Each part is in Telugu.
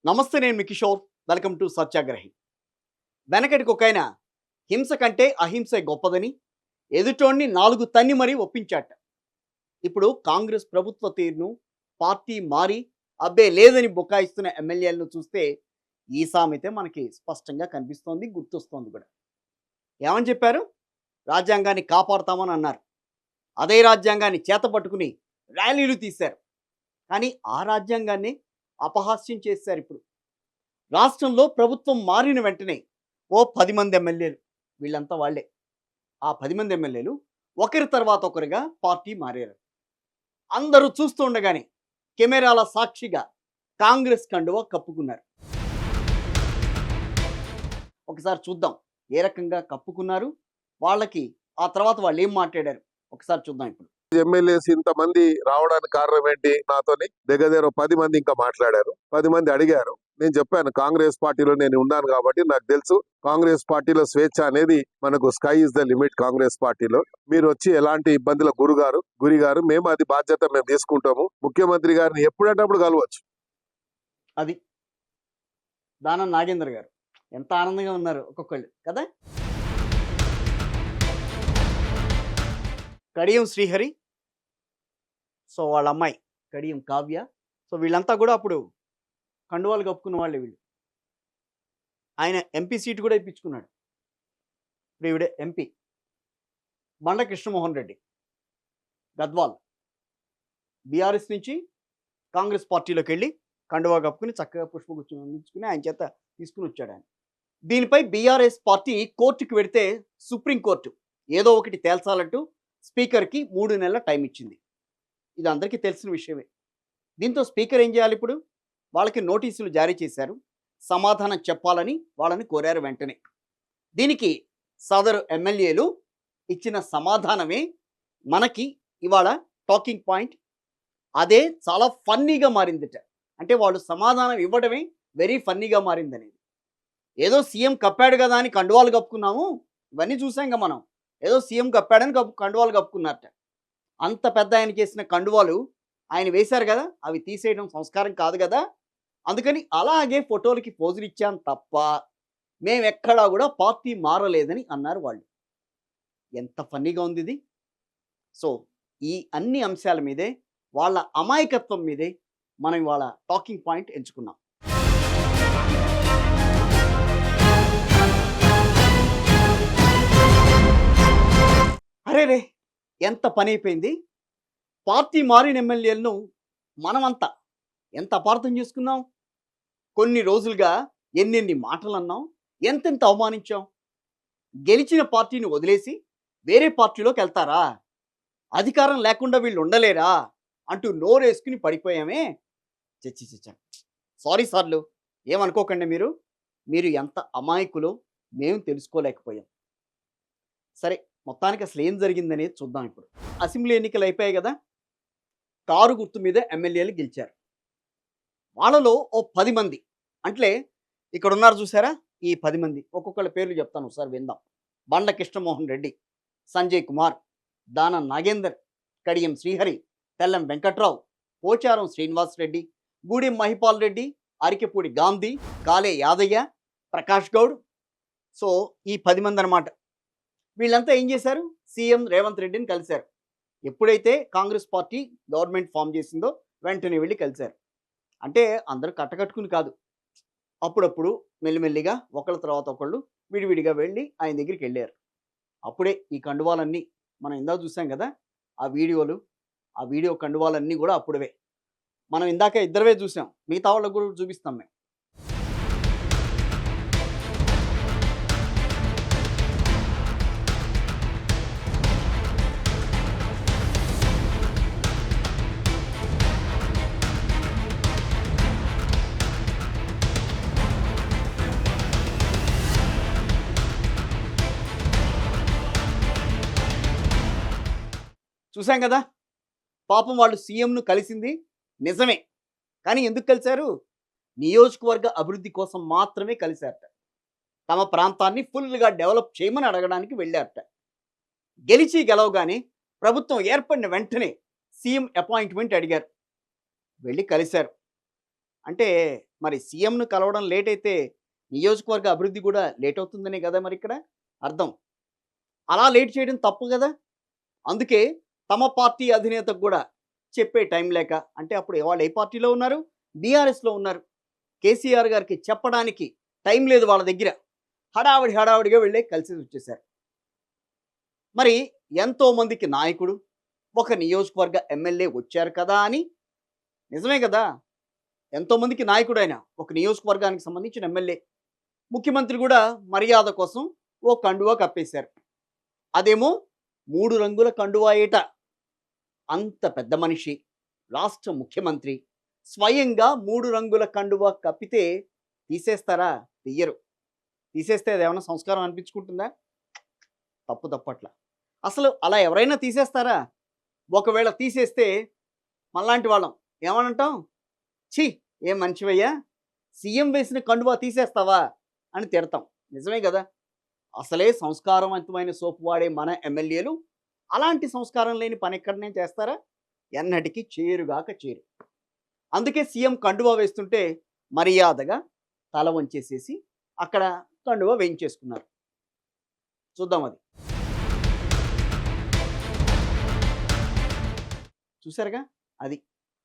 నమస్తే, నేను మీ కిషోర్. Welcome to సత్యాగ్రహి. వెనకటికి ఒకాయన హింస కంటే అహింసే గొప్పదని ఎదుటోడిని 4 తన్ని మరీ ఒప్పించాట. ఇప్పుడు కాంగ్రెస్ ప్రభుత్వ తీరును, పార్టీ మారి అబ్బే లేదని బుకాయిస్తున్న ఎమ్మెల్యేలను చూస్తే ఈ సామెతే మనకి స్పష్టంగా కనిపిస్తోంది, గుర్తొస్తోంది కూడా. ఏమని చెప్పారు? రాజ్యాంగాన్ని కాపాడుతామని అన్నారు. అదే రాజ్యాంగాన్ని చేతపట్టుకుని ర్యాలీలు తీశారు. కానీ ఆ రాజ్యాంగాన్ని అపహాస్యం చేశారు. ఇప్పుడు రాష్ట్రంలో ప్రభుత్వం మారిన వెంటనే ఓ 10 మంది ఎమ్మెల్యేలు, వీళ్ళంతా వాళ్ళే. ఆ 10 మంది ఎమ్మెల్యేలు ఒకరి తర్వాత ఒకరిగా పార్టీ మారారు. అందరూ చూస్తూ ఉండగానే కెమెరాల సాక్షిగా కాంగ్రెస్ కండువా కప్పుకున్నారు. ఒకసారి చూద్దాం ఏ రకంగా కప్పుకున్నారు, వాళ్ళకి ఆ తర్వాత వాళ్ళు ఏం మాట్లాడారు ఒకసారి చూద్దాం. ఇప్పుడు ఎమ్మెల్యేస్ ఇంతమంది రావడానికి కారణం ఏంటి? నాతోని దగ్గర 10 మంది ఇంకా మాట్లాడారు. 10 మంది అడిగారు. నేను చెప్పాను, కాంగ్రెస్ పార్టీలో నేను ఉన్నాను కాబట్టి నాకు తెలుసు, కాంగ్రెస్ పార్టీలో స్వేచ్ఛ అనేది మనకు sky is the limit. Congress పార్టీలో మీరు వచ్చి ఎలాంటి ఇబ్బందుల గురిగారు మేము అది బాధ్యత మేము తీసుకుంటాము. ముఖ్యమంత్రి గారిని ఎప్పుడంటప్పుడు కలవచ్చు. అది దానం నాగేంద్ర గారు ఎంత ఆనందంగా ఉన్నారు ఒక్కొక్కళ్ళు కదా. కడియం శ్రీహరి, సో వాళ్ళ అమ్మాయి కడియం కావ్య, సో వీళ్ళంతా కూడా అప్పుడు కండువాలు కప్పుకున్న వాళ్ళే వీళ్ళు. ఆయన ఎంపీ సీటు కూడా ఇప్పించుకున్నాడు. ఇప్పుడు ఈవిడే ఎంపీ బండ కృష్ణమోహన్ రెడ్డి, గద్వాల్, బీఆర్ఎస్ నుంచి కాంగ్రెస్ పార్టీలోకి వెళ్ళి కండువా కప్పుకుని చక్కగా పుష్పగుచ్చం అందించుకుని ఆయన చేత తీసుకుని వచ్చాడు ఆయన. దీనిపై బీఆర్ఎస్ పార్టీ కోర్టుకు వెడితే సుప్రీంకోర్టు ఏదో ఒకటి తేల్చాలంటూ స్పీకర్కి 3 నెలల టైం ఇచ్చింది. ఇది అందరికీ తెలిసిన విషయమే. దీంతో స్పీకర్ ఏం చేయాలి? ఇప్పుడు వాళ్ళకి నోటీసులు జారీ చేశారు, సమాధానం చెప్పాలని వాళ్ళని కోరారు వెంటనే. దీనికి సదరు ఎమ్మెల్యేలు ఇచ్చిన సమాధానమే మనకి ఇవాళ టాకింగ్ పాయింట్. అదే చాలా ఫన్నీగా మారిందిట. అంటే వాళ్ళు సమాధానం ఇవ్వడమే వెరీ ఫన్నీగా మారిందనేది. ఏదో సీఎం కప్పాడు కదా అని కండువాలు కప్పుకున్నాము, ఇవన్నీ చూసాం మనం. ఏదో సీఎం కప్పాడని కండువాలు కప్పుకున్నారట. అంత పెద్ద ఆయన చేసిన కండువాలు ఆయన వేశారు కదా, అవి తీసేయడం సంస్కారం కాదు కదా. అందుకని అలాగే ఫోటోలకి పోజులు ఇచ్చాం తప్ప మేమెక్కడా కూడా పార్టీ మారలేదని అన్నారు వాళ్ళు. ఎంత ఫన్నీగా ఉంది ఇది. సో ఈ అన్ని అంశాల మీదే, వాళ్ళ అమాయకత్వం మీదే మనం ఇవాళ టాకింగ్ పాయింట్ ఎంచుకున్నాం. అరే రే, ఎంత పని అయిపోయింది. పార్టీ మారిన ఎమ్మెల్యేలను మనమంతా ఎంత అపార్థం చేసుకున్నాం. కొన్ని రోజులుగా ఎన్నెన్ని మాటలు అన్నాం, ఎంతెంత అవమానించాం. గెలిచిన పార్టీని వదిలేసి వేరే పార్టీలోకి వెళ్తారా, అధికారం లేకుండా వీళ్ళు ఉండలేరా అంటూ నోరేసుకుని పడిపోయామే. చచ్చ సారీ సార్లు, ఏమనుకోకండి. మీరు ఎంత అమాయకులో మేము తెలుసుకోలేకపోయాం. సరే, మొత్తానికి అసలు ఏం జరిగిందనేది చూద్దాం. ఇప్పుడు అసెంబ్లీ ఎన్నికలు అయిపోయాయి కదా, కారు గుర్తు మీద ఎమ్మెల్యేలు గెలిచారు. వాళ్ళలో ఓ 10 మంది, అంటే ఇక్కడ ఉన్నారు చూసారా, ఈ 10 మంది ఒక్కొక్కళ్ళ పేర్లు చెప్తాను, ఒకసారి విందాం. బండ్ల కృష్ణమోహన్ రెడ్డి, సంజయ్ కుమార్, దానం నాగేందర్, కడియం శ్రీహరి, తెల్లం వెంకట్రావు, పోచారం శ్రీనివాస్ రెడ్డి, గూడెం మహిపాల్ రెడ్డి, అరికెపూడి గాంధీ, కాలే యాదయ్య, ప్రకాష్ గౌడ్. సో ఈ 10 మంది అన్నమాట. వీళ్ళంతా ఏం చేశారు? సీఎం రేవంత్ రెడ్డిని కలిశారు. ఎప్పుడైతే కాంగ్రెస్ పార్టీ గవర్నమెంట్ ఫామ్ చేసిందో వెంటనే వెళ్ళి కలిశారు. అంటే అందరూ కట్టకట్టుకుని కాదు, అప్పుడప్పుడు మెల్లిమెల్లిగా ఒకళ్ళ తర్వాత ఒకళ్ళు విడివిడిగా వెళ్ళి ఆయన దగ్గరికి వెళ్ళారు. అప్పుడే ఈ కండువాలన్నీ మనం ఇందాక చూసాం కదా, ఆ వీడియో కండువాలన్నీ కూడా అప్పుడే. మనం ఇందాక ఇద్దరవే చూసాం, మిగతా వాళ్ళకు కూడా చూపిస్తాం మేము. చూసాం కదా, పాపం వాళ్ళు సీఎంను కలిసింది నిజమే, కానీ ఎందుకు కలిశారు? నియోజకవర్గ అభివృద్ధి కోసం మాత్రమే కలిశారట. తమ ప్రాంతాన్ని ఫుల్గా డెవలప్ చేయమని అడగడానికి వెళ్ళారట. గెలవగానే ప్రభుత్వం ఏర్పడిన వెంటనే సీఎం అపాయింట్మెంట్ అడిగారు, వెళ్ళి కలిశారు. అంటే మరి సీఎంను కలవడం లేట్ అయితే నియోజకవర్గ అభివృద్ధి కూడా లేట్ అవుతుందనే కదా మరి ఇక్కడ అర్థం. అలా లేట్ చేయడం తప్పు కదా. అందుకే తమ పార్టీ అధినేతకు కూడా చెప్పే టైం లేక, అంటే అప్పుడు వాళ్ళు ఏ పార్టీలో ఉన్నారు, బీఆర్ఎస్లో ఉన్నారు. కేసీఆర్ గారికి చెప్పడానికి టైం లేదు వాళ్ళ దగ్గర. హడావిడిగా వెళ్ళి కలిసి వచ్చేసారు. మరి ఎంతో మందికి నాయకుడు, ఒక నియోజకవర్గ ఎమ్మెల్యే వచ్చారు కదా అని, నిజమే కదా, ఎంతోమందికి నాయకుడు ఆయన, ఒక నియోజకవర్గానికి సంబంధించిన ఎమ్మెల్యే. ముఖ్యమంత్రి కూడా మర్యాద కోసం ఓ కండువా కప్పేశారు. అదేమో 3 రంగుల కండువా ఏట. అంత పెద్ద మనిషి, రాష్ట్ర ముఖ్యమంత్రి స్వయంగా 3 రంగుల కండువా కప్పితే తీసేస్తారా? తీయరు. తీసేస్తే అదేమన్నా సంస్కారం అనిపించుకుంటుందా? తప్పట్ల. అసలు అలా ఎవరైనా తీసేస్తారా? ఒకవేళ తీసేస్తే మనలాంటి వాళ్ళం ఏమనంటాం? ఛీ, ఏం మనిషివయ్యా, సీఎం వేసిన కండువా తీసేస్తావా అని తిడతాం. నిజమే కదా. అసలే సంస్కారవంతమైన సోపు వాడే మన ఎమ్మెల్యేలు అలాంటి సంస్కారం లేని పని ఎక్కడనే చేస్తారా? ఎన్నటికీ చేరుగాక చేరు. అందుకే సీఎం కండువా వేస్తుంటే మర్యాదగా తల వంచేసేసి అక్కడ కండువా వేయించేసుకున్నారు. చూద్దాం అది. చూసారుగా, అది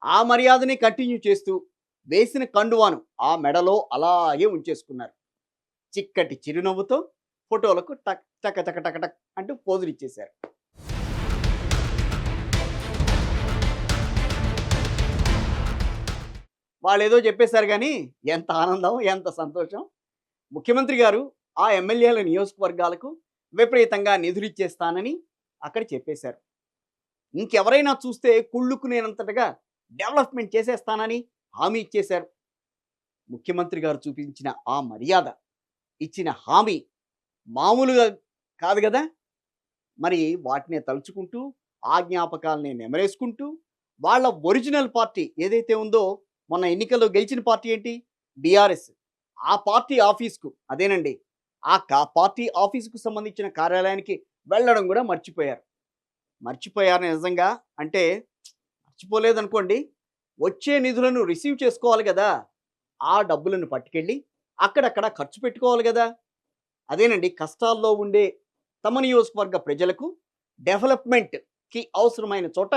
ఆ మర్యాదని కంటిన్యూ చేస్తూ వేసిన కండువాను ఆ మెడలో అలాగే ఉంచేసుకున్నారు. చిక్కటి చిరునవ్వుతో ఫోటోలకు టక్ టక టక టక టక్ అంటూ పోజులు ఇచ్చేశారు. వాళ్ళు ఏదో చెప్పేశారు కానీ ఎంత ఆనందం, ఎంత సంతోషం. ముఖ్యమంత్రి గారు ఆ ఎమ్మెల్యేల నియోజకవర్గాలకు విపరీతంగా నిధులు ఇచ్చేస్తానని అక్కడ చెప్పేశారు. ఇంకెవరైనా చూస్తే కుళ్ళుకునేంతటగా డెవలప్మెంట్ చేసేస్తానని హామీ ఇచ్చేశారు. ముఖ్యమంత్రి గారు చూపించిన ఆ మర్యాద, ఇచ్చిన హామీ మామూలుగా కాదు కదా. మరి వాటిని తలుచుకుంటూ, ఆ జ్ఞాపకాలని నెమరేసుకుంటూ, వాళ్ళ ఒరిజినల్ పార్టీ ఏదైతే ఉందో, మొన్న ఎన్నికల్లో గెలిచిన పార్టీ ఏంటి, బీఆర్ఎస్, ఆ పార్టీ ఆఫీస్కు, అదేనండి ఆ పార్టీ ఆఫీసుకు సంబంధించిన కార్యాలయానికి వెళ్ళడం కూడా మర్చిపోయారు నిజంగా. అంటే మర్చిపోలేదనుకోండి, వచ్చే నిధులను రిసీవ్ చేసుకోవాలి కదా, ఆ డబ్బులను పట్టుకెళ్ళి అక్కడక్కడ ఖర్చు పెట్టుకోవాలి కదా. అదేనండి, కష్టాల్లో ఉండే తమ నియోజకవర్గ ప్రజలకు డెవలప్మెంట్కి అవసరమైన చోట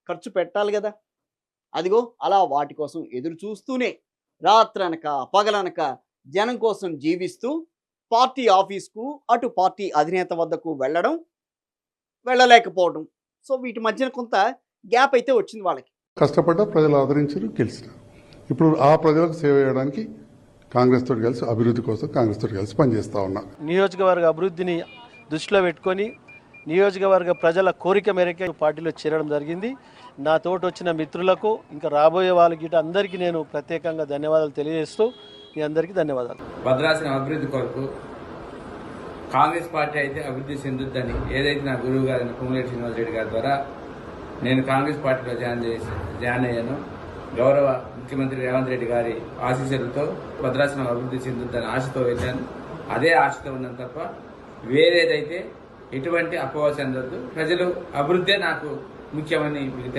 ఖర్చు పెట్టాలి కదా. అదిగో అలా వాటి కోసం ఎదురు చూస్తూనే రాత్రనక పగలనక జనం కోసం జీవిస్తూ పార్టీ ఆఫీస్కు, అటు పార్టీ అధినేత వద్దకు వెళ్ళలేకపోవడం. సో వీటి మధ్యన కొంత గ్యాప్ అయితే వచ్చింది వాళ్ళకి. కష్టపడ్డ ప్రజలు ఆదరించారు, గెలిచిన. ఇప్పుడు ఆ ప్రజలకు సేవ చేయడానికి కాంగ్రెస్ తోటి కలిసి, అభివృద్ధి కోసం కాంగ్రెస్ తోటి కలిసి పనిచేస్తా ఉన్నా. నియోజకవర్గ అభివృద్ధిని దృష్టిలో పెట్టుకొని నియోజకవర్గ ప్రజల కోరిక మేరకే పార్టీలో చేరడం జరిగింది. నా తోటి వచ్చిన మిత్రులకు, ఇంకా రాబోయే వాళ్ళకి అందరికీ నేను ప్రత్యేకంగా ధన్యవాదాలు తెలియజేస్తూ మీ అందరికీ ధన్యవాదాలు. భద్రాచలం అభివృద్ధి కొరకు కాంగ్రెస్ పార్టీ అయితే అభివృద్ధి చెందుద్దని ఏదైతే నా గురువు గారు పొంగులేటి శ్రీనివాసరెడ్డి గారి ద్వారా నేను కాంగ్రెస్ పార్టీలో జాయిన్ అయ్యాను. గౌరవ ముఖ్యమంత్రి రేవంత్ రెడ్డి గారి ఆశీస్సులతో భద్రాచలం అభివృద్ధి చెందుద్దని ఆశతో వెళ్ళాను. అదే ఆశతో ఉన్నాను తప్ప వేరేదైతే ఎటువంటి అపోహ చెందొద్దు. ప్రజలు అభివృద్ధే నాకు ముఖ్యమని మీకు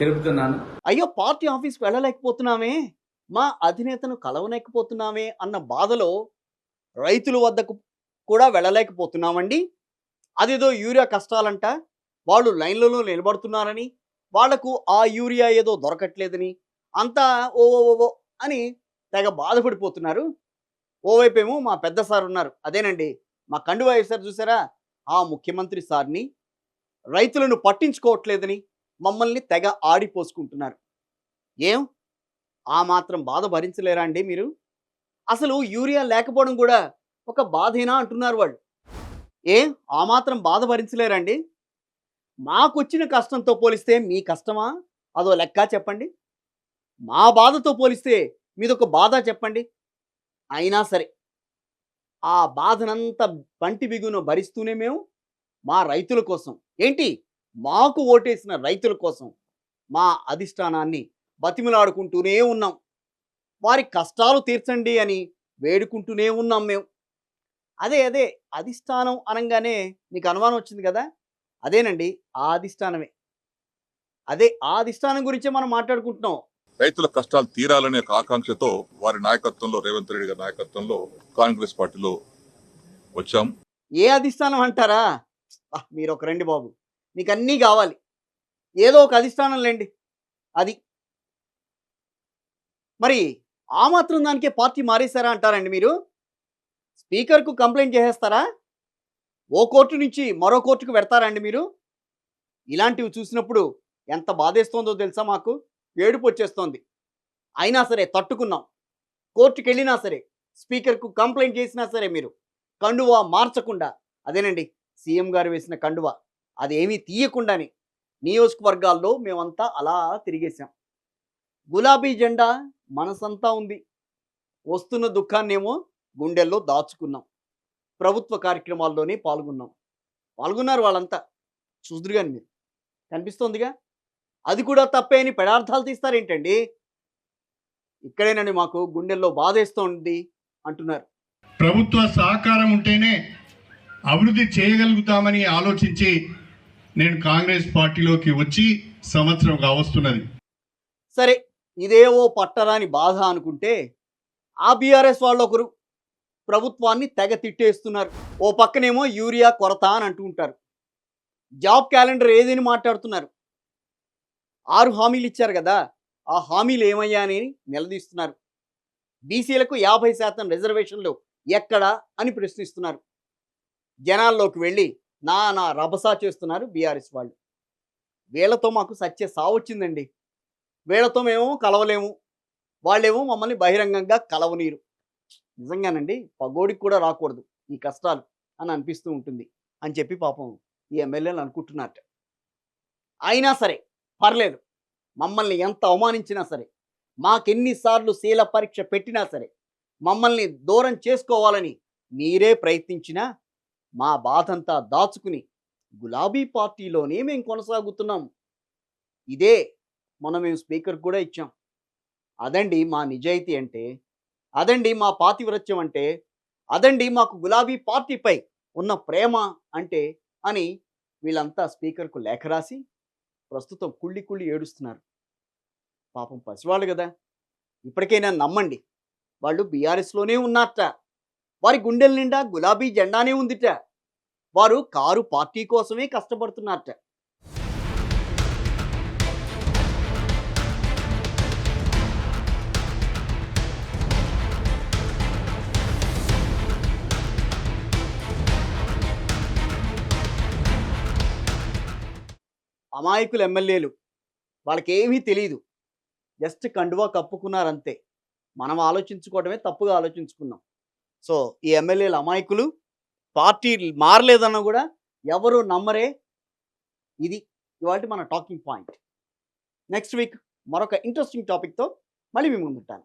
తెలుపుతున్నాను. అయ్యో, పార్టీ ఆఫీస్కి వెళ్ళలేకపోతున్నామే, మా అధినేతను కలవలేకపోతున్నామే అన్న బాధలో రైతుల వద్దకు కూడా వెళ్ళలేకపోతున్నామండి. అదేదో యూరియా కష్టాలంట, వాళ్ళు లైన్లలో నిలబడుతున్నారని, వాళ్లకు ఆ యూరియా ఏదో దొరకట్లేదని అంతా ఓ అని తెగ బాధపడిపోతున్నారు. ఓవైపేమో మా పెద్ద సార్ ఉన్నారు, అదేనండి మా కండువా వేశారు చూసారా, ఆ ముఖ్యమంత్రి సార్ని రైతులను పట్టించుకోవట్లేదని మమ్మల్ని తెగ ఆడిపోసుకుంటున్నారు. ఏం ఆ మాత్రం బాధ భరించలేరా అండి మీరు? అసలు యూరియా లేకపోవడం కూడా ఒక బాధేనా అంటున్నారు వాళ్ళు. ఆ మాత్రం బాధ భరించలేరండి? మాకొచ్చిన కష్టంతో పోలిస్తే మీ కష్టమా అదో లెక్క చెప్పండి. మా బాధతో పోలిస్తే మీదొక బాధ చెప్పండి. అయినా సరే ఆ బాధనంతా పంటి బిగున భరిస్తూనే మేము మా రైతుల కోసం, ఏంటి మాకు ఓటేసిన రైతుల కోసం మా అధిష్టానాన్ని బతిమిలాడుకుంటూనే ఉన్నాం. వారి కష్టాలు తీర్చండి అని వేడుకుంటూనే ఉన్నాం మేము. అదే అధిష్టానం అనగానే మీకు అనుమానం వచ్చింది కదా, అదేనండి ఆ అధిష్టానమే. ఆ అధిష్టానం గురించే మనం మాట్లాడుకుంటున్నాం. రైతుల కష్టాలు తీరాలనే ఒక ఆకాంక్షతో వారి నాయకత్వంలో, రేవంత్ రెడ్డి గారి నాయకత్వంలో కాంగ్రెస్ పార్టీలో వచ్చాం. ఏ అధిష్టానం అంటారా? మీరు ఒక రండి బాబు, మీకు అన్నీ కావాలి, ఏదో ఒక అధిష్టానం లేండి. అది మరి ఆ మాత్రం దానికే పార్టీ మారేశారా అంటారండి మీరు? స్పీకర్కు కంప్లైంట్ చేసేస్తారా? ఓ కోర్టు నుంచి మరో కోర్టుకు పెడతారండి మీరు? ఇలాంటివి చూసినప్పుడు ఎంత బాధేస్తోందో తెలుసా మాకు? ఏడుపు వచ్చేస్తోంది. అయినా సరే తట్టుకున్నాం. కోర్టుకు వెళ్ళినా సరే, స్పీకర్కు కంప్లైంట్ చేసినా సరే మీరు కండువా మార్చకుండా, అదేనండి సీఎం గారు వేసిన కండువా, అదేమీ తీయకుండానే నియోజకవర్గాల్లో మేమంతా అలా తిరిగేశాం. గులాబీ జెండా మనసంతా ఉంది. వస్తున్న దుఃఖాన్నేమో గుండెల్లో దాచుకున్నాం. ప్రభుత్వ కార్యక్రమాల్లోనే పాల్గొన్నారు వాళ్ళంతా. చూదురు కానీ మీరు, కనిపిస్తోందిగా. అది కూడా తప్పే అని పెడార్థాలు తీస్తారేంటండి? ఇక్కడేనండి మాకు గుండెల్లో బాధేస్తోంది అంటున్నారు. ప్రభుత్వ సహకారం ఉంటేనే అభివృద్ధి చేయగలుగుతామని ఆలోచించి నేను కాంగ్రెస్ పార్టీలోకి వచ్చి సంవత్సరం కావస్తున్నది. సరే, ఇదేవో పట్టరాని బాధ అనుకుంటే ఆ బీఆర్ఎస్ వాళ్ళు ఒకరు ప్రభుత్వాన్ని తెగ తిట్టేస్తున్నారు. ఓ పక్కనేమో యూరియా కొరత అని అంటూ ఉంటారు. జాబ్ క్యాలెండర్ ఏదని మాట్లాడుతున్నారు. 6 హామీలు ఇచ్చారు కదా, ఆ హామీలు ఏమయ్యా అని నిలదీస్తున్నారు. బీసీలకు 50% రిజర్వేషన్లు ఎక్కడా అని ప్రశ్నిస్తున్నారు. జనాల్లోకి వెళ్ళి నా రభసా చేస్తున్నారు బీఆర్ఎస్ వాళ్ళు. వీళ్ళతో మాకు సత్య సావొచ్చిందండి. వీళ్ళతో మేము కలవలేము, వాళ్ళేమో మమ్మల్ని బహిరంగంగా కలవనీరు. నిజంగానండి, పగోడికి కూడా రాకూడదు ఈ కష్టాలు అని అనిపిస్తూ ఉంటుంది అని చెప్పి పాపం ఈ ఎమ్మెల్యేలు అనుకుంటున్నట్ట. అయినా సరే పర్లేదు, మమ్మల్ని ఎంత అవమానించినా సరే, మాకెన్నిసార్లు శీల పరీక్ష పెట్టినా సరే, మమ్మల్ని దూరం చేసుకోవాలని మీరే ప్రయత్నించినా మా బాధంతా దాచుకుని గులాబీ పార్టీలోనే మేము కొనసాగుతున్నాం. ఇదే మేము స్పీకర్ కూడా ఇచ్చాం. అదండి మా నిజాయితీ అంటే, అదండి మా పాతివ్రత్యం అంటే, అదండి మాకు గులాబీ పార్టీపై ఉన్న ప్రేమ అంటే అని వీళ్ళంతా స్పీకర్కు లేఖ రాసి ప్రస్తుతం కుళ్ళి ఏడుస్తున్నారు. పాపం పసివాళ్ళు కదా, ఇప్పటికైనా నమ్మండి, వాళ్ళు బీఆర్ఎస్లోనే ఉన్నట్ట. వారి గుండెల నిండా గులాబీ జెండానే ఉందిట. వారు కారు పార్టీ కోసమే కష్టపడుతున్నారట. అమాయకులు ఎమ్మెల్యేలు, వాళ్ళకేమీ తెలియదు, జస్ట్ కండువా కప్పుకున్నారంతే. మనం ఆలోచించుకోవడమే తప్పుగా ఆలోచించుకున్నాం. సో ఈ ఎమ్మెల్యేలు అమాయకులు, పార్టీ మారలేదన్నా కూడా ఎవరు నమ్మరే. ఇది ఇవాళ మన టాకింగ్ పాయింట్. నెక్స్ట్ వీక్ మరొక ఇంట్రెస్టింగ్ టాపిక్తో మళ్ళీ మీ ముందుంటాను.